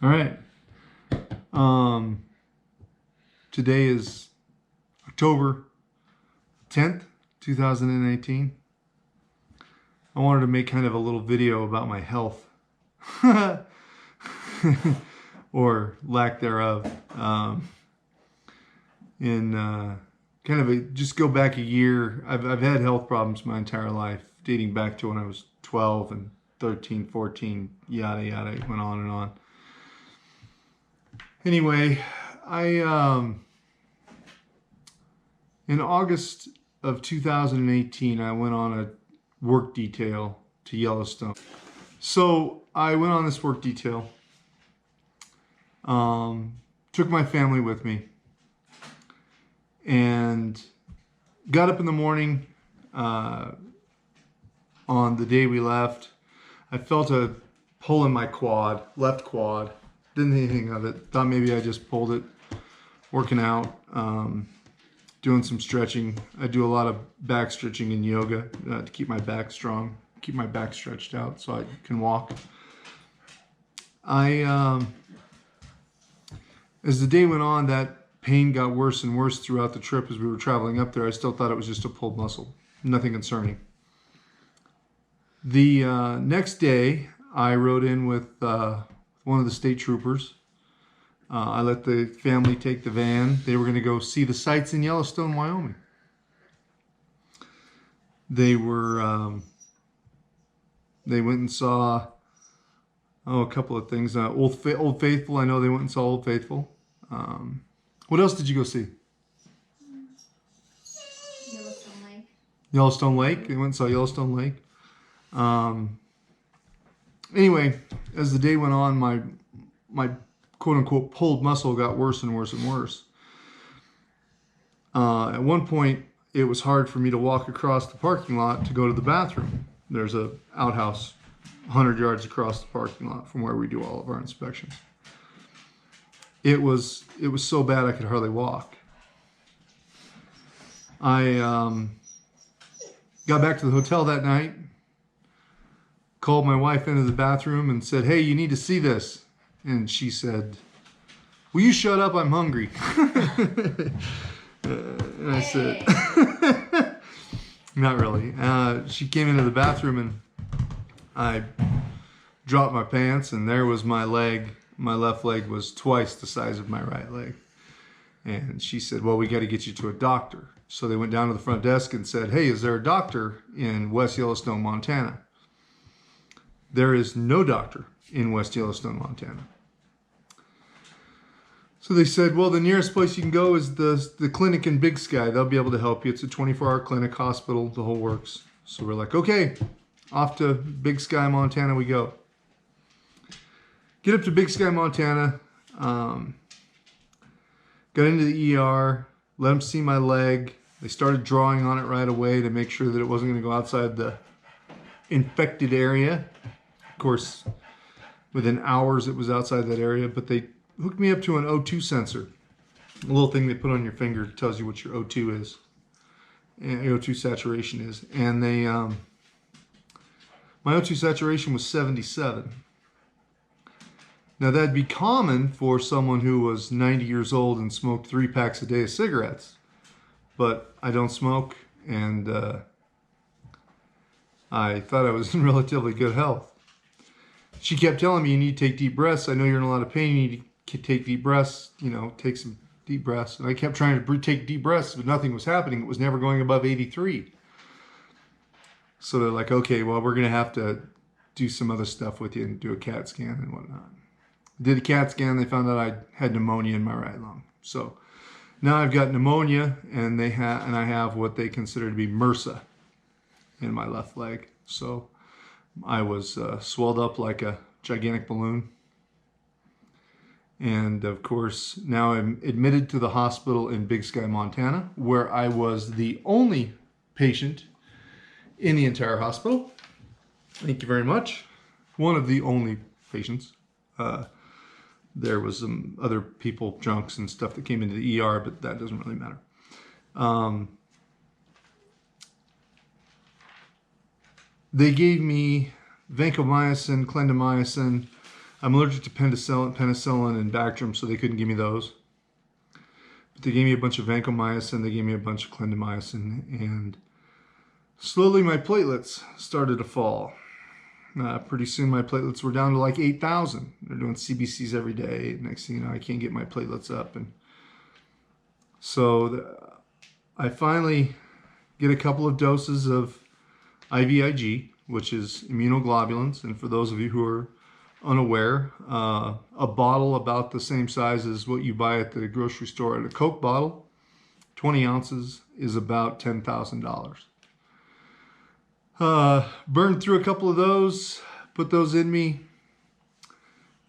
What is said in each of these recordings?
All right. Today is October 10th, 2018. I wanted to make kind of a little video about my health or lack thereof. Kind of just go back a year. I've had health problems my entire life, dating back to when I was 12 and 13, 14, yada, yada. It went on and on. Anyway, in August of 2018, I went on a work detail to Yellowstone. So I went on this work detail, took my family with me, and got up in the morning on the day we left. I felt a pull in my quad, left quad. Didn't think anything of it. Thought maybe I just pulled it. Working out, doing some stretching. I do a lot of back stretching in yoga to keep my back strong, keep my back stretched out so I can walk. As the day went on, that pain got worse and worse throughout the trip as we were traveling up there. I still thought it was just a pulled muscle, nothing concerning. The next day, I rode in with one of the state troopers. I let the family take the van. They were going to go see the sights in Yellowstone, Wyoming. They went and saw a couple of things. Old Faithful. I know they went and saw Old Faithful. What else did you go see? Yellowstone Lake. Yellowstone Lake. They went and saw Yellowstone Lake. Anyway, as the day went on, my quote-unquote pulled muscle got worse and worse and worse. At one point, it was hard for me to walk across the parking lot to go to the bathroom. There's a outhouse 100 yards across the parking lot from where we do all of our inspections. It was so bad I could hardly walk. I got back to the hotel that night, called my wife into the bathroom and said, "Hey, you need to see this." And she said, "Will you shut up? I'm hungry." And I said, "Not really." She came into the bathroom and I dropped my pants, and there was my leg. My left leg was twice the size of my right leg. And she said, "Well, we got to get you to a doctor." So they went down to the front desk and said, "Hey, is there a doctor in West Yellowstone, Montana?" There is no doctor in West Yellowstone, Montana. So they said, "Well, the nearest place you can go is the clinic in Big Sky. They'll be able to help you. It's a 24-hour clinic, hospital, the whole works." So we're like, okay, off to Big Sky, Montana we go. Get up to Big Sky, Montana. Got into the ER, let them see my leg. They started drawing on it right away to make sure that it wasn't going to go outside the infected area. Of course, within hours it was outside that area, but they hooked me up to an O2 sensor. A little thing they put on your finger tells you what your O2 is, and O2 saturation is. And my O2 saturation was 77. Now that'd be common for someone who was 90 years old and smoked 3 packs a day of cigarettes. But I don't smoke, and I thought I was in relatively good health. She kept telling me, "You need to take deep breaths. I know you're in a lot of pain. You need to take deep breaths, take some deep breaths." And I kept trying to take deep breaths, but nothing was happening. It was never going above 83. So they're like, "Okay, well, we're going to have to do some other stuff with you and do a CAT scan and whatnot." Did a CAT scan. They found out I had pneumonia in my right lung. So now I've got pneumonia, and I have what they consider to be MRSA in my left leg. So I was swelled up like a gigantic balloon. And of course, now I'm admitted to the hospital in Big Sky, Montana, where I was the only patient in the entire hospital. Thank you very much. One of the only patients. There was some other people, drunks and stuff that came into the ER, but that doesn't really matter. They gave me vancomycin, clindamycin, I'm allergic to penicillin and Bactrim, so they couldn't give me those. But they gave me a bunch of vancomycin, they gave me a bunch of clindamycin, and slowly my platelets started to fall. Pretty soon my platelets were down to like 8,000. They're doing CBCs every day. Next thing you know, I can't get my platelets up. And so I finally get a couple of doses of IVIG, which is immunoglobulins. And for those of you who are unaware, a bottle about the same size as what you buy at the grocery store at a Coke bottle, 20 ounces, is about $10,000. Burned through a couple of those, put those in me.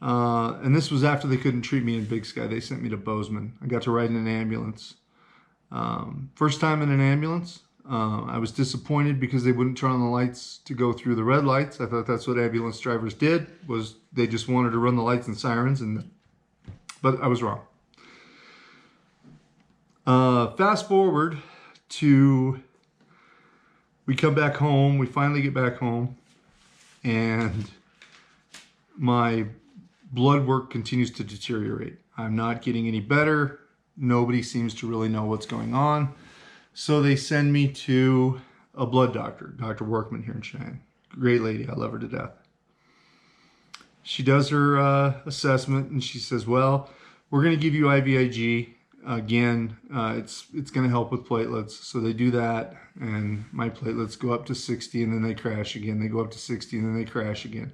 And this was after they couldn't treat me in Big Sky. They sent me to Bozeman. I got to ride in an ambulance. First time in an ambulance. I was disappointed because they wouldn't turn on the lights to go through the red lights. I thought that's what ambulance drivers did, was they just wanted to run the lights and sirens, but I was wrong. Fast forward to, we come back home, we finally get back home, and my blood work continues to deteriorate. I'm not getting any better. Nobody seems to really know what's going on. So they send me to a blood doctor, Dr. Workman here in Cheyenne. Great lady, I love her to death. She does her assessment and she says, well, we're going to give you IVIG. Again, it's going to help with platelets. So they do that and my platelets go up to 60 and then they crash again. They go up to 60 and then they crash again.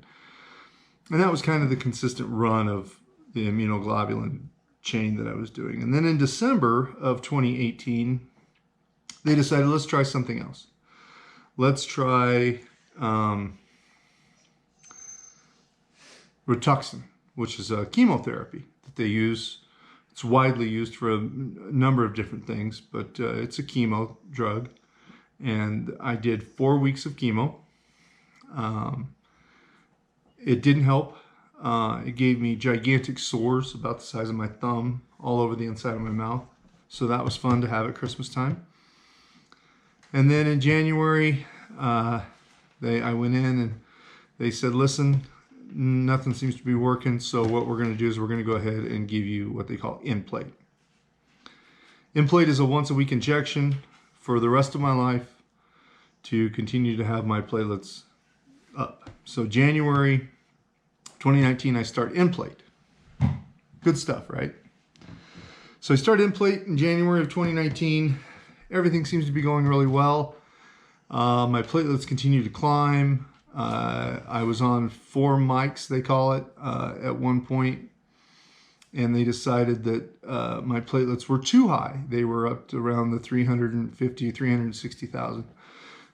And that was kind of the consistent run of the immunoglobulin chain that I was doing. And then in December of 2018, they decided, let's try something else. Let's try Rituxan, which is a chemotherapy that they use. It's widely used for a number of different things, but it's a chemo drug. And I did 4 weeks of chemo. It didn't help. It gave me gigantic sores about the size of my thumb all over the inside of my mouth. So that was fun to have at Christmas time. And then in January, I went in and they said, listen, nothing seems to be working. So what we're going to do is we're going to go ahead and give you what they call Nplate. Nplate is a once-a-week injection for the rest of my life to continue to have my platelets up. So January 2019, I start Nplate. Good stuff, right? So I start Nplate in January of 2019. Everything seems to be going really well. My platelets continue to climb. I was on 4 mics, they call it, at one point, and they decided that my platelets were too high. They were up to around the 350, 360,000.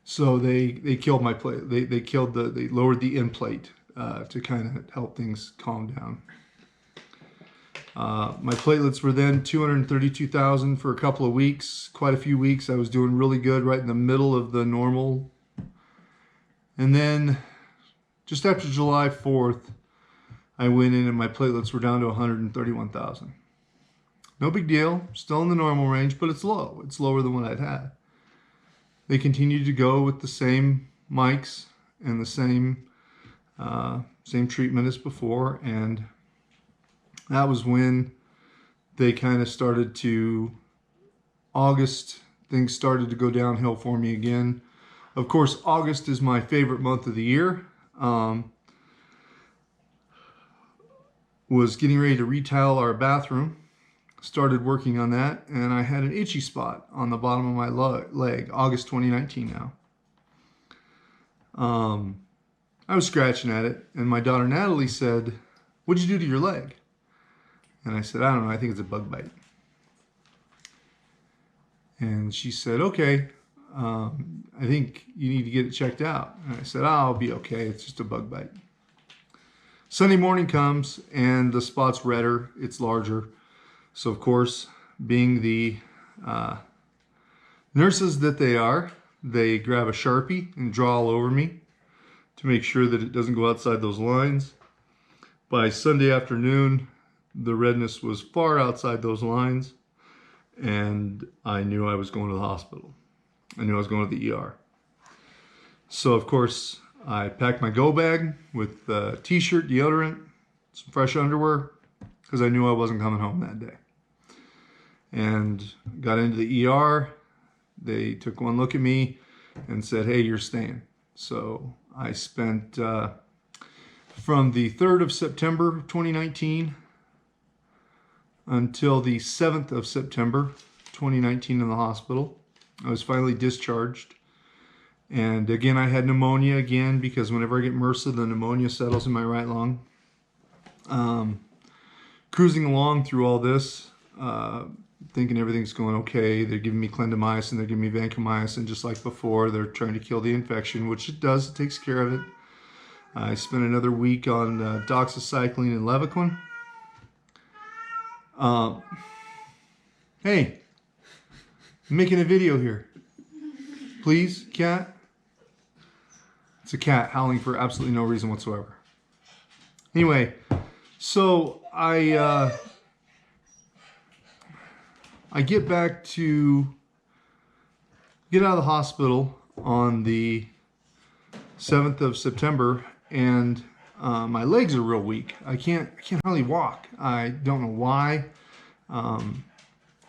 So they killed my plate. They lowered the Nplate to kind of help things calm down. My platelets were then 232,000 for a couple of weeks, quite a few weeks. I was doing really good, right in the middle of the normal. And then just after July 4th, I went in and my platelets were down to 131,000. No big deal, still in the normal range, but it's low. It's lower than what I'd had. They continued to go with the same mics and the same treatment as before, and that was when they kind of started to, August, things started to go downhill for me again. Of course, August is my favorite month of the year. Was getting ready to retile our bathroom. Started working on that, and I had an itchy spot on the bottom of my leg, August 2019 now. I was scratching at it, and my daughter Natalie said, what'd you do to your leg? And I said, I don't know, I think it's a bug bite. And she said, okay, I think you need to get it checked out. And I said, I'll be okay, it's just a bug bite. Sunday morning comes, and the spot's redder, it's larger. So of course, being the nurses that they are, they grab a Sharpie and draw all over me to make sure that it doesn't go outside those lines. By Sunday afternoon, the redness was far outside those lines, and I knew I was going to the hospital. I knew I was going to the ER. So of course, I packed my go bag with t-shirt, deodorant, some fresh underwear, because I knew I wasn't coming home that day. And got into the ER. They took one look at me and said, hey, you're staying. So I spent from the 3rd of September 2019 until the 7th of September 2019 in the hospital. I was finally discharged. And again, I had pneumonia again, because whenever I get MRSA, the pneumonia settles in my right lung. Cruising along through all this, thinking everything's going okay. They're giving me clindamycin, they're giving me vancomycin just like before. They're trying to kill the infection, which it does, it takes care of it. I spent another week on doxycycline and Levaquin. Hey, I'm making a video here. Please, cat. It's a cat howling for absolutely no reason whatsoever. Anyway, so I get out of the hospital on the 7th of September, and my legs are real weak. I can't hardly walk. I don't know why.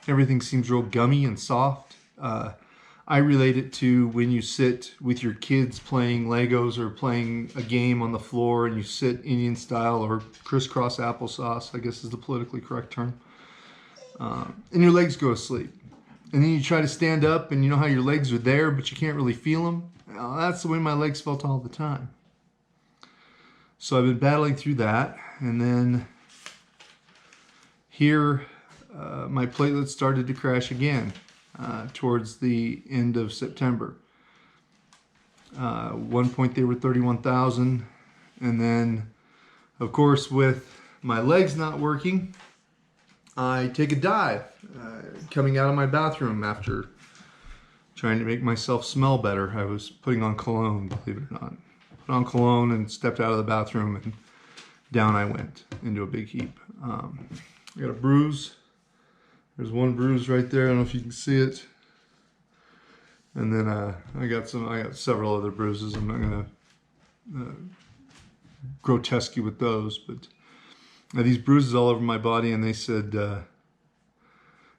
Everything seems real gummy and soft. I relate it to when you sit with your kids playing Legos or playing a game on the floor, and you sit Indian style, or crisscross applesauce, I guess is the politically correct term. And your legs go to sleep. And then you try to stand up, and you know how your legs are there, but you can't really feel them. That's the way my legs felt all the time. So I've been battling through that. And then here, my platelets started to crash again towards the end of September. At one point they were 31,000. And then, of course, with my legs not working, I take a dive coming out of my bathroom after trying to make myself smell better. I was putting on cologne, believe it or not. Put on cologne and stepped out of the bathroom, and down I went into a big heap. I got a bruise. There's one bruise right there. I don't know if you can see it. And then I got several other bruises. I'm not gonna grotesque you with those, but these bruises all over my body, and they said, well,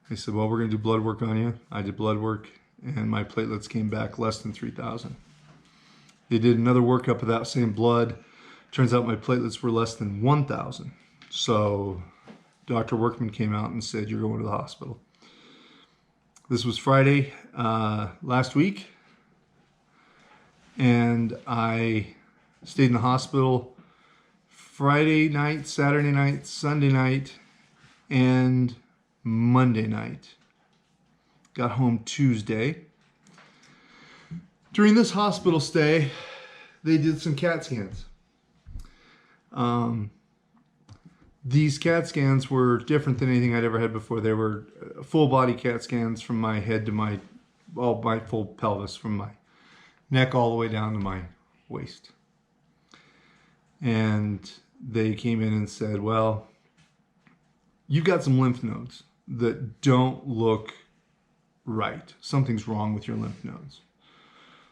we're gonna do blood work on you. I did blood work, and my platelets came back less than 3,000. They did another workup of that same blood. Turns out my platelets were less than 1,000. So Dr. Workman came out and said, you're going to the hospital. This was Friday last week, and I stayed in the hospital Friday night, Saturday night, Sunday night, and Monday night. Got home Tuesday. During this hospital stay, they did some CAT scans. These CAT scans were different than anything I'd ever had before. They were full body CAT scans from my head to my full pelvis, from my neck all the way down to my waist. And they came in and said, well, you've got some lymph nodes that don't look right. Something's wrong with your lymph nodes.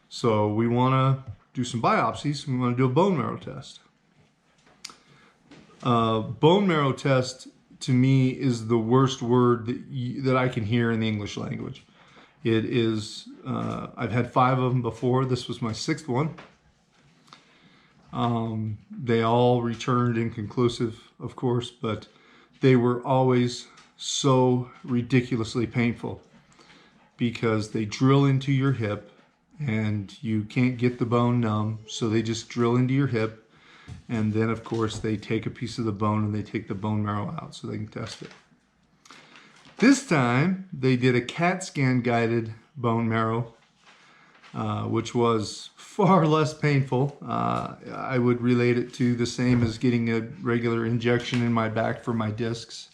So we want to do some biopsies. We want to do a bone marrow test. Bone marrow test, to me, is the worst word that I can hear in the English language. It is, I've had 5 of them before. This was my 6th one. They all returned inconclusive, of course, but they were always so ridiculously painful because they drill into your hip and you can't get the bone numb, so they just drill into your hip, and then of course they take a piece of the bone and they take the bone marrow out so they can test it. This time they did a CAT scan guided bone marrow, which was far less painful. I would relate it to the same as getting a regular injection in my back for my discs.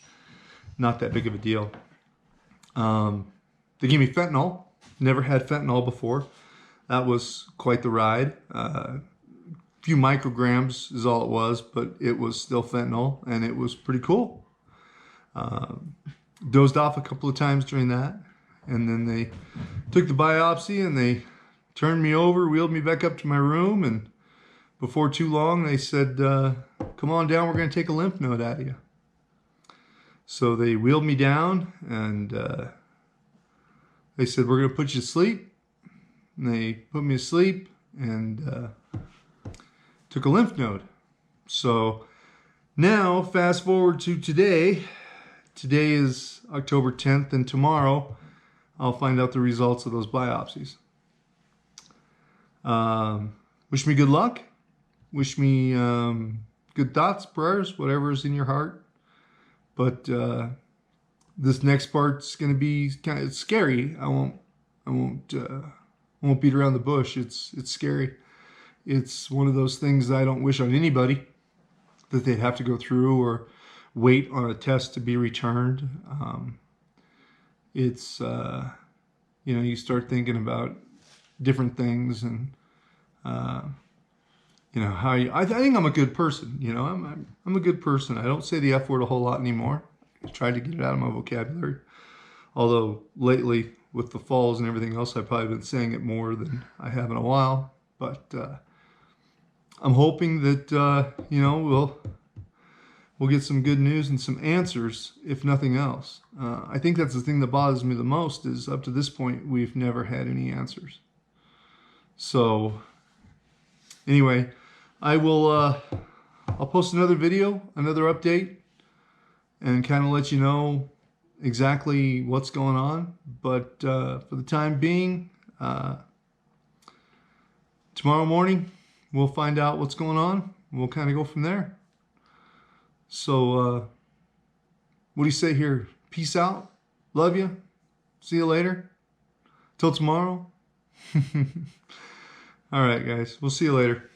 Not that big of a deal. They gave me fentanyl. Never had fentanyl before. That was quite the ride. Few micrograms is all it was, but it was still fentanyl, and it was pretty cool. Dozed off a couple of times during that, and then they took the biopsy and they turned me over, wheeled me back up to my room, and before too long, they said, come on down, we're going to take a lymph node out of you. So they wheeled me down, and they said, we're going to put you to sleep. And they put me to sleep and took a lymph node. So now, fast forward to today. Today is October 10th, and tomorrow I'll find out the results of those biopsies. Wish me good luck. Wish me good thoughts, prayers, whatever is in your heart. But this next part's going to be kind of scary. I won't beat around the bush. It's scary. It's one of those things I don't wish on anybody, that they'd have to go through or wait on a test to be returned. It's you know, you start thinking about different things, and you know, how you, I think I'm a good person. You know, I'm a good person. I don't say the F word a whole lot anymore. I tried to get it out of my vocabulary. Although lately, with the falls and everything else, I've probably been saying it more than I have in a while. But I'm hoping that you know, we'll get some good news and some answers, if nothing else. I think that's the thing that bothers me the most, is up to this point, we've never had any answers. So anyway, I'll post another video, another update, and kind of let you know exactly what's going on. But for the time being, tomorrow morning, we'll find out what's going on. We'll kind of go from there. So, what do you say here? Peace out. Love you. See you later. Till tomorrow. All right, guys. We'll see you later.